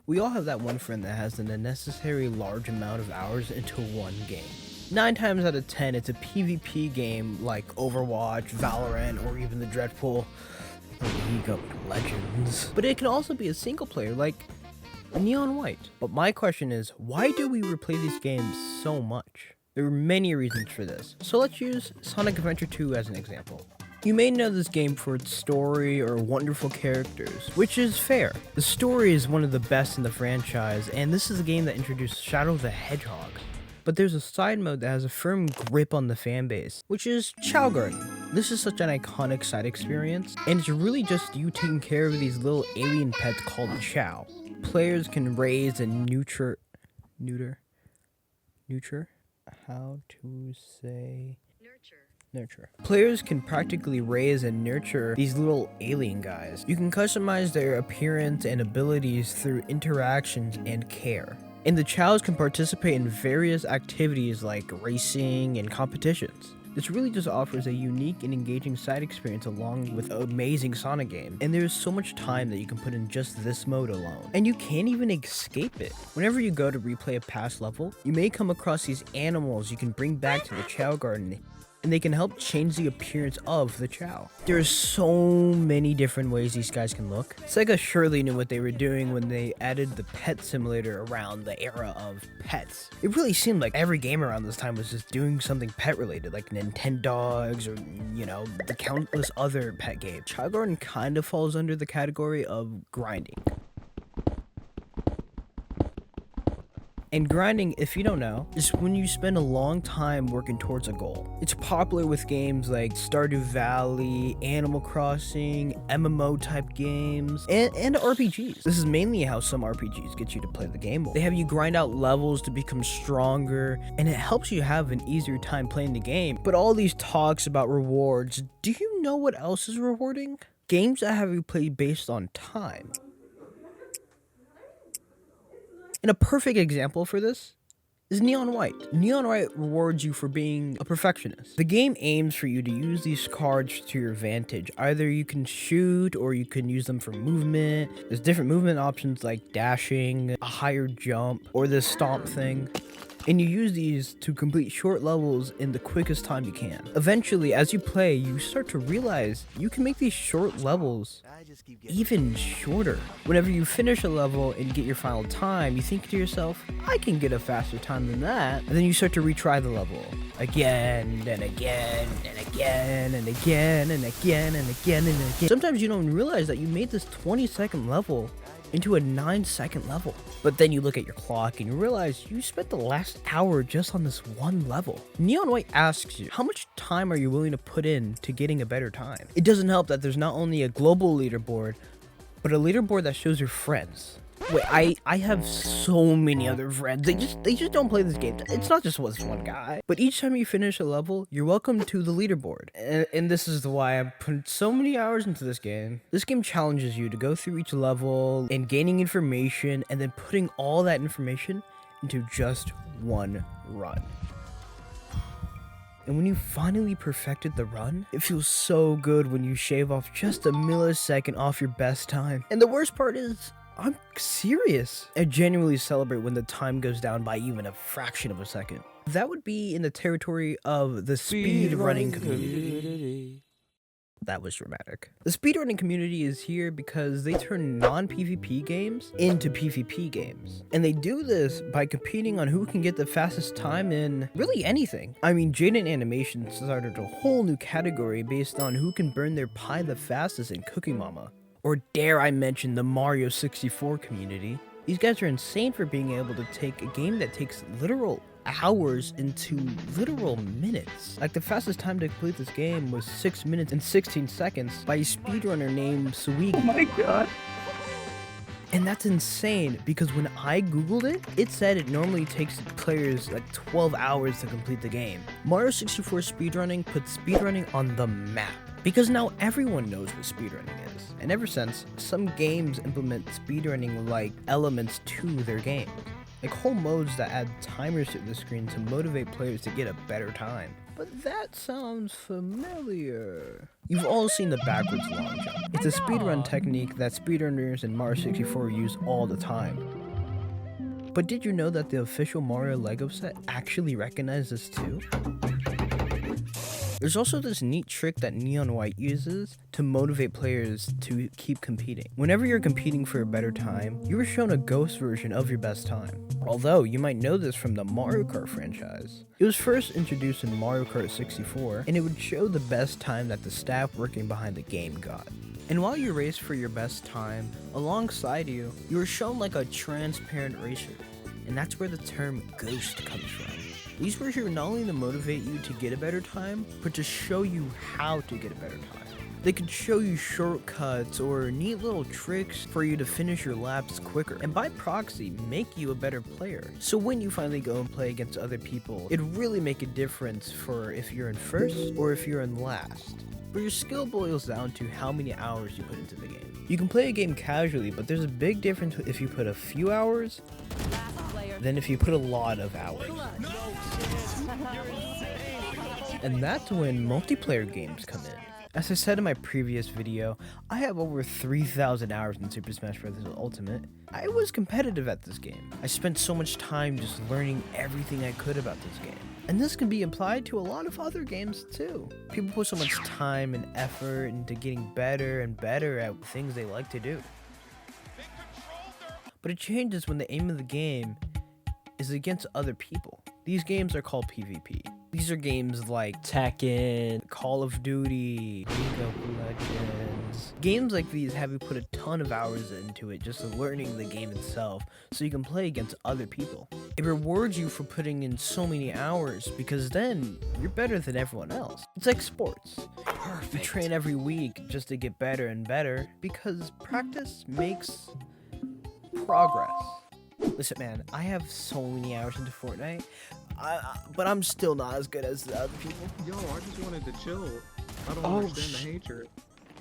We all have that one friend that has an unnecessary large amount of hours into one game. 9 times out of 10, it's a PvP game like Overwatch, Valorant, or even the dreadful League of Legends. But it can also be a single player like Neon White. But my question is, why do we replay these games so much? There are many reasons for this. So let's use Sonic Adventure 2 as an example. You may know this game for its story or wonderful characters, which is fair. The story is one of the best in the franchise, and this is a game that introduced Shadow the Hedgehog. But there's a side mode that has a firm grip on the fanbase, which is Chow Garden. This is such an iconic side experience, and it's really just you taking care of these little alien pets called Chow. Players can raise and neuter? How to say? Nurture. Players can practically raise and nurture these little alien guys. You can customize their appearance and abilities through interactions and care. And the Chows can participate in various activities like racing and competitions. This really just offers a unique and engaging side experience along with an amazing Sonic game. And there's so much time that you can put in just this mode alone. And you can't even escape it. Whenever you go to replay a past level, you may come across these animals you can bring back to the Chow Garden, and they can help change the appearance of the Chow. There's so many different ways these guys can look. Sega surely knew what they were doing when they added the pet simulator around the era of pets. It really seemed like every game around this time was just doing something pet related, like Nintendogs or, the countless other pet games. Chow Garden kind of falls under the category of grinding. And grinding, if you don't know, is when you spend a long time working towards a goal. It's popular with games like Stardew Valley, Animal Crossing, MMO type games, and RPGs. This is mainly how some RPGs get you to play the game. They have you grind out levels to become stronger, and it helps you have an easier time playing the game. But all these talks about rewards, do you know what else is rewarding? Games that have you play based on time. And a perfect example for this is Neon White. Neon White rewards you for being a perfectionist. The game aims for you to use these cards to your advantage. Either you can shoot or you can use them for movement. There's different movement options like dashing, a higher jump, or this stomp thing. And you use these to complete short levels in the quickest time you can. Eventually, as you play, you start to realize you can make these short levels even shorter. Whenever you finish a level and get your final time, you think to yourself, I can get a faster time than that. And then you start to retry the level again and again and again and again and again and again and again. Sometimes you don't realize that you made this 20-second level into a 9-second level. But then you look at your clock and you realize you spent the last hour just on this one level. Neon White asks you, how much time are you willing to put in to getting a better time? It doesn't help that there's not only a global leaderboard, but a leaderboard that shows your friends. Wait, I have so many other friends. They just don't play this game. It's not just this one guy. But each time you finish a level, you're welcome to the leaderboard. And this is why I put so many hours into this game. This game challenges you to go through each level and gaining information and then putting all that information into just one run. And when you finally perfected the run, it feels so good when you shave off just a millisecond off your best time. And the worst part is, I'm serious. I genuinely celebrate when the time goes down by even a fraction of a second. That would be in the territory of the speedrunning community. That was dramatic. The speedrunning community is here because they turn non-PvP games into PvP games. And they do this by competing on who can get the fastest time in really anything. I mean, Jaden Animation started a whole new category based on who can burn their pie the fastest in Cooking Mama. Or dare I mention the Mario 64 community. These guys are insane for being able to take a game that takes literal hours into literal minutes. Like the fastest time to complete this game was 6 minutes and 16 seconds by a speedrunner named Suigi. Oh my god. And that's insane because when I googled it, it said it normally takes players like 12 hours to complete the game. Mario 64 speedrunning puts speedrunning on the map because now everyone knows what speedrunning is. And ever since, some games implement speedrunning like elements to their game. like whole modes that add timers to the screen to motivate players to get a better time. But that sounds familiar. You've all seen the backwards long jump. It's a speedrun technique that speedrunners in Mario 64 use all the time. But did you know that the official Mario Lego set actually recognized this too? There's also this neat trick that Neon White uses to motivate players to keep competing. Whenever you're competing for a better time, you are shown a ghost version of your best time. Although, you might know this from the Mario Kart franchise. It was first introduced in Mario Kart 64, and it would show the best time that the staff working behind the game got. And while you race for your best time, alongside you, you are shown like a transparent racer. And that's where the term ghost comes from. These were here not only to motivate you to get a better time, but to show you how to get a better time. They could show you shortcuts or neat little tricks for you to finish your laps quicker, and by proxy, make you a better player. So when you finally go and play against other people, it'd really make a difference for if you're in first or if you're in last. But your skill boils down to how many hours you put into the game. You can play a game casually, but there's a big difference if you put a few hours than if you put a lot of hours. And that's when multiplayer games come in. As I said in my previous video, I have over 3,000 hours in Super Smash Bros. Ultimate. I was competitive at this game. I spent so much time just learning everything I could about this game. And this can be applied to a lot of other games too. People put so much time and effort into getting better and better at things they like to do. But it changes when the aim of the game is against other people. These games are called PvP. These are games like Tekken, Call of Duty, League of Legends. Games like these have you put a ton of hours into it just learning the game itself so you can play against other people. It rewards you for putting in so many hours because then you're better than everyone else. It's like sports. Perfect. You train every week just to get better and better because practice makes progress. Listen, man, I have so many hours into Fortnite, but I'm still not as good as the other people. Yo, I just wanted to chill. I don't understand the hatred.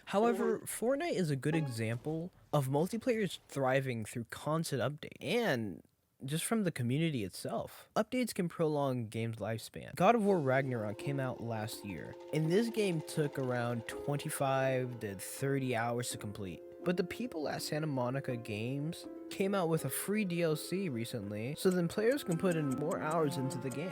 However, Fortnite is a good example of multiplayers thriving through constant update and just from the community itself. Updates can prolong game's lifespan. God of War Ragnarok came out last year, and this game took around 25 to 30 hours to complete. But the people at Santa Monica Games came out with a free DLC recently, so then players can put in more hours into the game.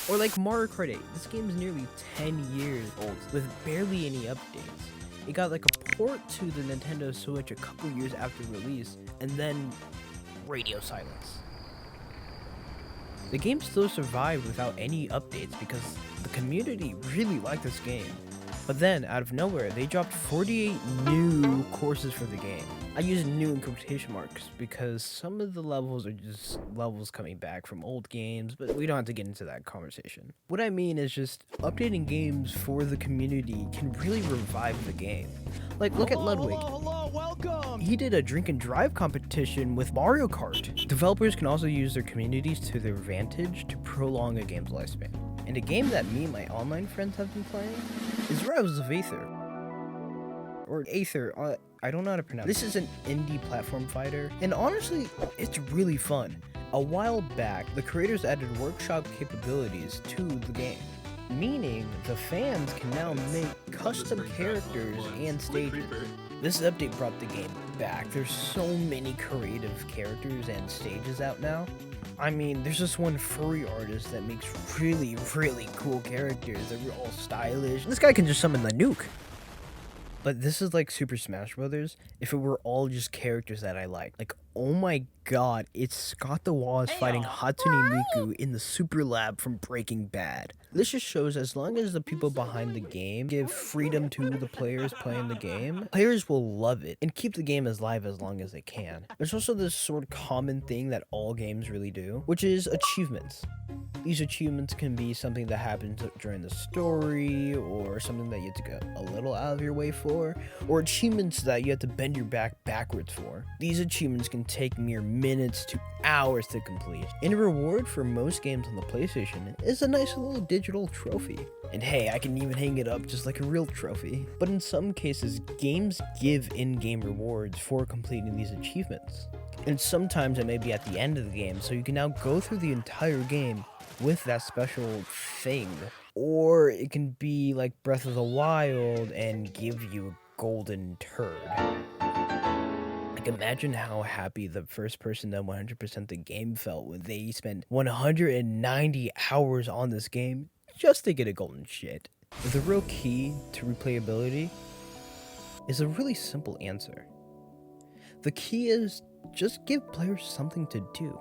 Or like Mario Kart 8, this game is nearly 10 years old with barely any updates. It got like a port to the Nintendo Switch a couple years after release, and then radio silence. The game still survived without any updates because the community really liked this game. But then, out of nowhere, they dropped 48 new courses for the game. I use new in quotation marks because some of the levels are just levels coming back from old games, but we don't have to get into that conversation. What I mean is just updating games for the community can really revive the game. Like, look at Ludwig. Hello, welcome! He did a drink and drive competition with Mario Kart. Developers can also use their communities to their advantage to prolong a game's lifespan. And a game that me and my online friends have been playing is Rise of Aether. Or Aether, I don't know how to pronounce it. This is an indie platform fighter, and honestly, it's really fun. A while back, the creators added workshop capabilities to the game, meaning the fans can now make custom characters and stages. This update brought the game back. There's so many creative characters and stages out now. I mean, there's this one furry artist that makes really, really cool characters that are all stylish. This guy can just summon the nuke. But this is like Super Smash Brothers if it were all just characters that I like. Like, oh my god, it's Scott the Woz fighting Hatsune Miku in the Super Lab from Breaking Bad. This just shows as long as the people behind the game give freedom to the players playing the game, players will love it and keep the game as live as long as they can. There's also this sort of common thing that all games really do, which is achievements. These achievements can be something that happens during the story, or something that you have to go a little out of your way for, or achievements that you have to bend your back backwards for. These achievements can take mere minutes to hours to complete. And a reward for most games on the PlayStation is a nice little digital trophy. And hey, I can even hang it up just like a real trophy. But in some cases, games give in-game rewards for completing these achievements. And sometimes it may be at the end of the game, so you can now go through the entire game with that special thing. Or it can be like Breath of the Wild and give you a golden turd. Like, imagine how happy the first person that 100% the game felt when they spent 190 hours on this game just to get a golden shit. The real key to replayability is a really simple answer. The key is just give players something to do.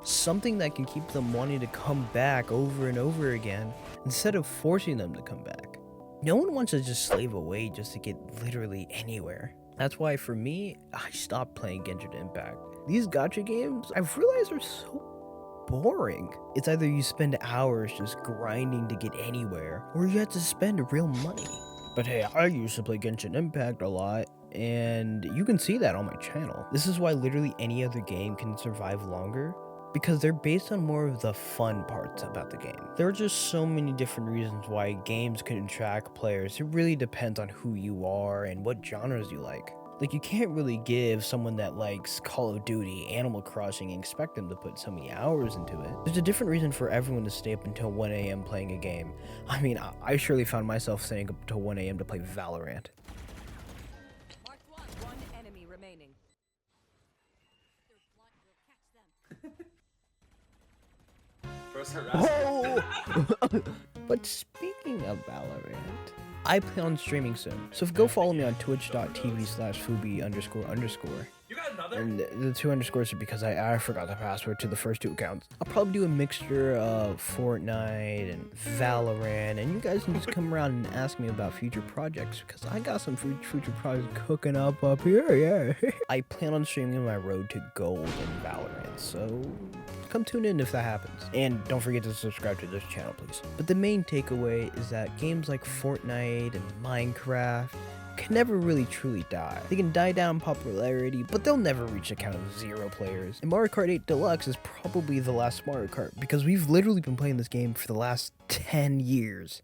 Something that can keep them wanting to come back over and over again instead of forcing them to come back. No one wants to just slave away just to get literally anywhere. That's why for me, I stopped playing Genshin Impact. These gacha games, I've realized are so boring. It's either you spend hours just grinding to get anywhere, or you have to spend real money. But hey, I used to play Genshin Impact a lot, and you can see that on my channel. This is why literally any other game can survive longer, because they're based on more of the fun parts about the game. There are just so many different reasons why games can attract players. It really depends on who you are and what genres you like. Like, you can't really give someone that likes Call of Duty, Animal Crossing, and expect them to put so many hours into it. There's a different reason for everyone to stay up until 1 a.m. playing a game. I mean, I surely found myself staying up until 1 a.m. to play Valorant. One enemy remaining. First harassment. Oh! But speaking of Valorant, I plan on streaming soon. So go follow me on twitch.tv/fubi__. You got another? And the 2 underscores are because I forgot the password to the first 2 accounts. I'll probably do a mixture of Fortnite and Valorant, and you guys can just come around and ask me about future projects, because I got some future projects cooking up here, yeah. I plan on streaming my road to gold in Valorant, so come tune in if that happens. And don't forget to subscribe to this channel, please. But the main takeaway is that games like Fortnite and Minecraft can never really truly die. They can die down in popularity, but they'll never reach a count of 0 players. And Mario Kart 8 Deluxe is probably the last Mario Kart, because we've literally been playing this game for the last 10 years.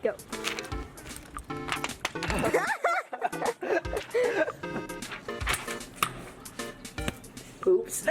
Go. Oops.